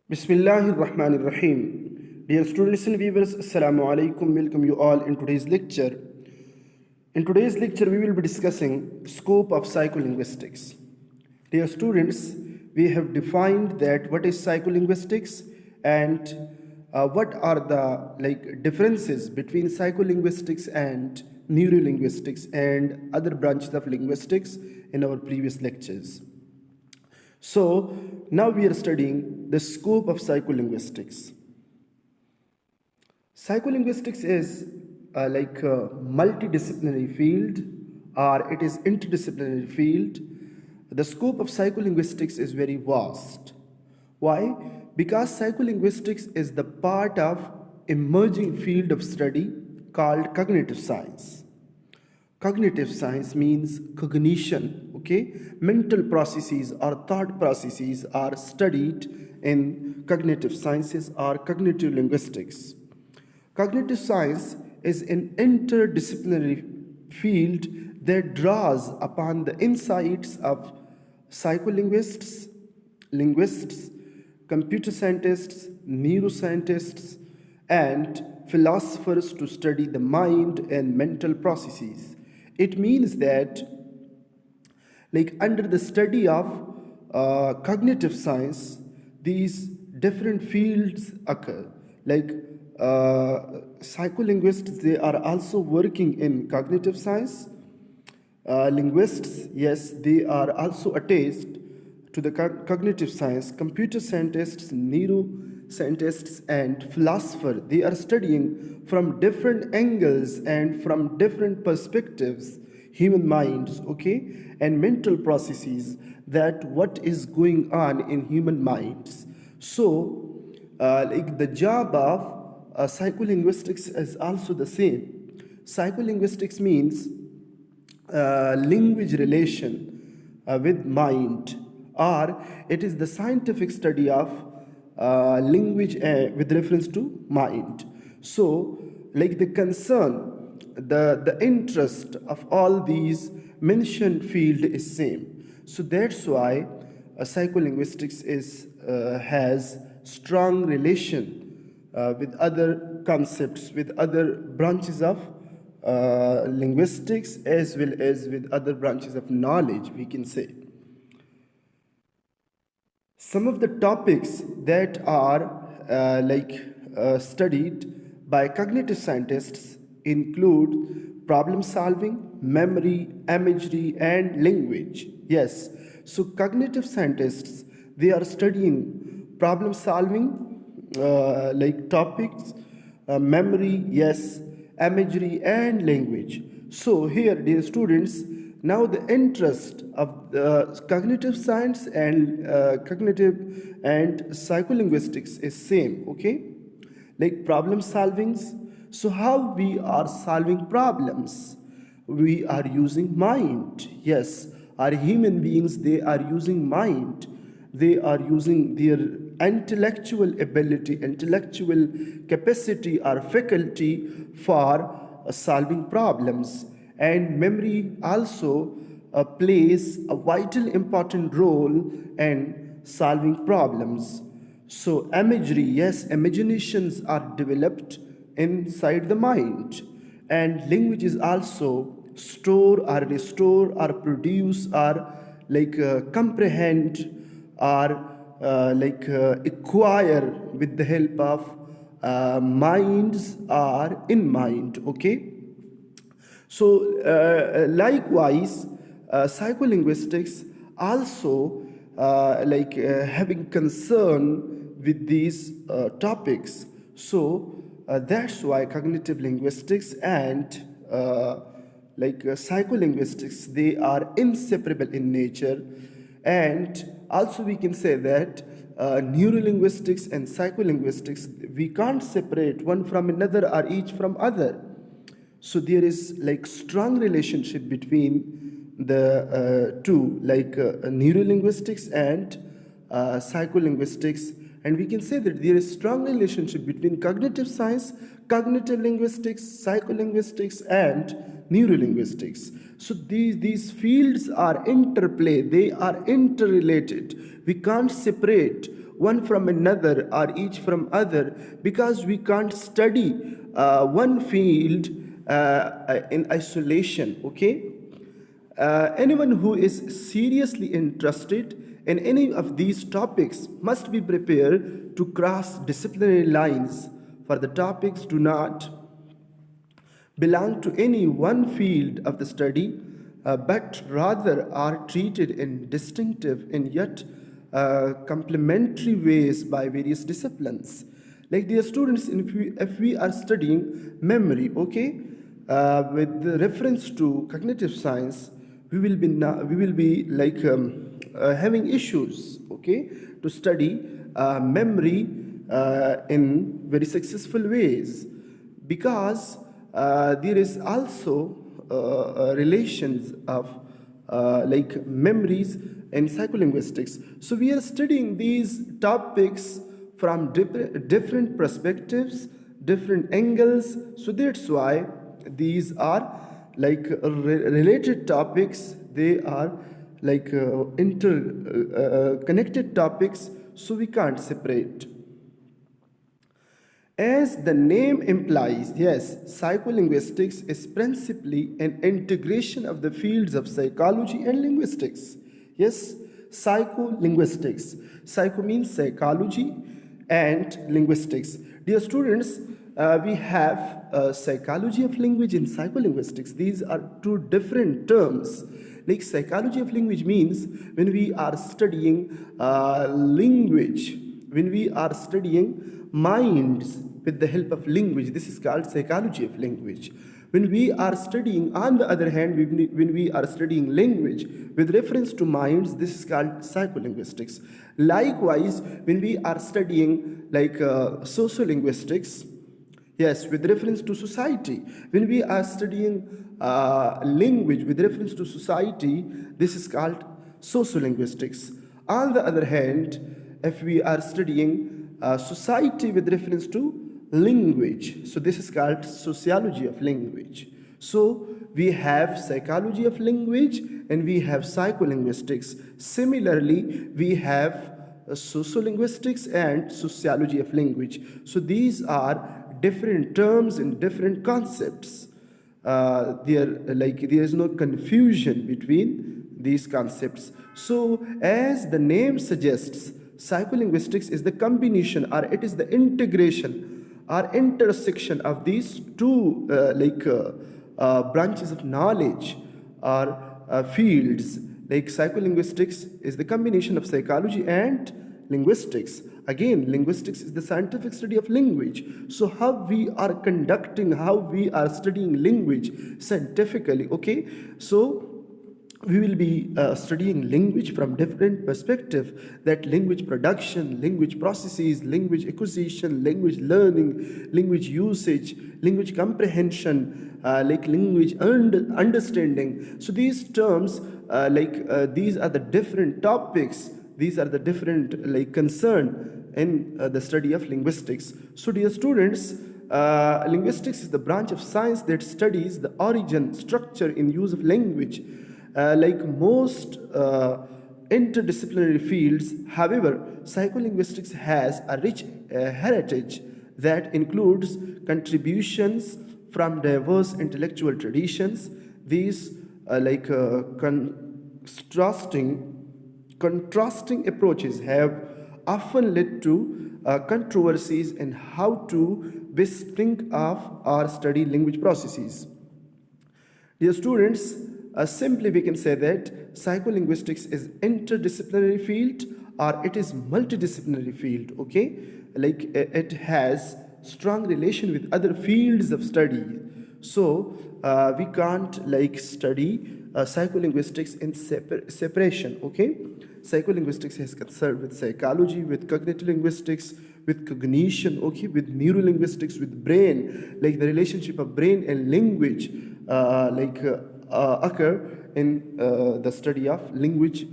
Bismillahir Rahmanir Rahim. Dear students and viewers, Assalamu alaikum. Welcome you all in today's lecture. In today's lecture, we will be discussing scope of psycholinguistics. Dear students, we have defined that what is psycholinguistics and what are the differences between psycholinguistics and neurolinguistics and other branches of linguistics in our previous lectures. So now we are studying the scope of psycholinguistics. Psycholinguistics is like a multidisciplinary field, or it is interdisciplinary field. The scope of psycholinguistics is very vast. Why? Because psycholinguistics is the part of emerging field of study called cognitive science. Cognitive science means cognition, okay? Mental processes or thought processes are studied in cognitive sciences or cognitive linguistics. Cognitive science is an interdisciplinary field that draws upon the insights of psycholinguists, linguists, computer scientists, neuroscientists, and philosophers to study the mind and mental processes. It means that, under the study of cognitive science, these different fields occur. Psycholinguists, they are also working in cognitive science. Linguists, yes, they are also attached to the cognitive science. Computer scientists, neuroscientists, and philosophers, they are studying from different angles and from different perspectives human minds, okay, and mental processes, that what is going on in human minds. So the job of psycholinguistics is also the same. Psycholinguistics means language relation with mind, or it is the scientific study of language with reference to mind. So the concern, the interest of all these mentioned field is same. So that's why psycholinguistics is has strong relation with other concepts, with other branches of linguistics, as well as with other branches of knowledge, we can say. Some of the topics that are studied by cognitive scientists include problem solving, memory, imagery, and language. Yes, so cognitive scientists, they are studying problem solving topics, memory, yes, imagery, and language. So here, dear students, now the interest of the cognitive science and cognitive and psycholinguistics is same, okay? Like problem solvings. So how we are solving problems? We are using mind. Yes, our human beings, they are using mind. They are using their intellectual ability, intellectual capacity or faculty for solving problems. And memory also plays a vital important role in solving problems. So imagery, yes, imaginations are developed inside the mind, and languages also store or restore or produce or comprehend or acquire with the help of minds or in mind, okay? So likewise, psycholinguistics also having concern with these topics. So that's why cognitive linguistics and psycholinguistics, they are inseparable in nature. And also we can say that neurolinguistics and psycholinguistics, we can't separate one from another or each from other. So there is strong relationship between the two, neurolinguistics and psycholinguistics. And we can say that there is strong relationship between cognitive science, cognitive linguistics, psycholinguistics, and neurolinguistics. So these fields are interplay, they are interrelated. We can't separate one from another or each from other, because we can't study one field in isolation, okay? Anyone who is seriously interested in any of these topics must be prepared to cross disciplinary lines, for the topics do not belong to any one field of the study, but rather are treated in distinctive and yet complementary ways by various disciplines. Like, dear students, if we are studying memory, okay, with the reference to cognitive science, we will be like having issues, okay, to study memory in very successful ways, because there is also relations of like memories in psycholinguistics. So we are studying these topics from different perspectives, different angles. So that's why these are like related topics. They are like interconnected topics, so we can't separate. As the name implies, yes, psycholinguistics is principally an integration of the fields of psychology and linguistics. Yes, psycholinguistics. Psycho means psychology and linguistics. Dear students, we have psychology of language and psycholinguistics. These are two different terms. Like, psychology of language means when we are studying language, when we are studying minds with the help of language, this is called psychology of language. When we are studying, on the other hand, when we are studying language with reference to minds, this is called psycholinguistics. Likewise, when we are studying like sociolinguistics, yes, with reference to society, when we are studying language with reference to society, this is called sociolinguistics. On the other hand, if we are studying society with reference to language, so this is called sociology of language. So we have psychology of language and we have psycholinguistics. Similarly, we have sociolinguistics and sociology of language. So these are different terms and different concepts. There is no confusion between these concepts. So as the name suggests, psycholinguistics is the combination, or it is the integration or intersection of these two branches of knowledge or fields. Like, psycholinguistics is the combination of psychology and linguistics. Again, linguistics is the scientific study of language. So how we are conducting, how we are studying language scientifically, okay? So we will be studying language from different perspective, that language production, language processes, language acquisition, language learning, language usage, language comprehension, like language understanding. So these terms, these are the different topics, these are the different like concern in the study of linguistics. So dear students, linguistics is the branch of science that studies the origin, structure, and use of language. Like most interdisciplinary fields, however, psycholinguistics has a rich heritage that includes contributions from diverse intellectual traditions. These contrasting approaches have often led to controversies in how to best think of or study language processes. Dear students, simply we can say that psycholinguistics is interdisciplinary field or it is multidisciplinary field, okay? Like, it has strong relation with other fields of study. So we can't like study psycholinguistics in separation, okay? Psycholinguistics is concerned with psychology, with cognitive linguistics, with cognition, okay, with neurolinguistics, with brain, like the relationship of brain and language occur in the study of language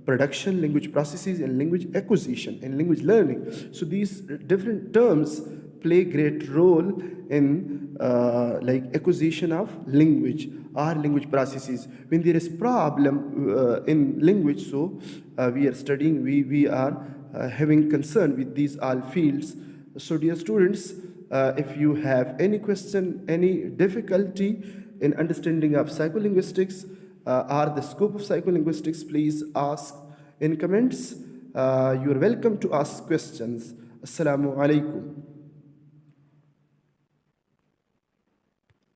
production, language processes, and language acquisition and language learning. So these different terms play great role in like acquisition of language or language processes. When there is problem in language, so we are studying, we are having concern with these all fields. So dear students, if you have any question, any difficulty in understanding of psycholinguistics or the scope of psycholinguistics, please ask in comments. You are welcome to ask questions. Assalamu alaikum.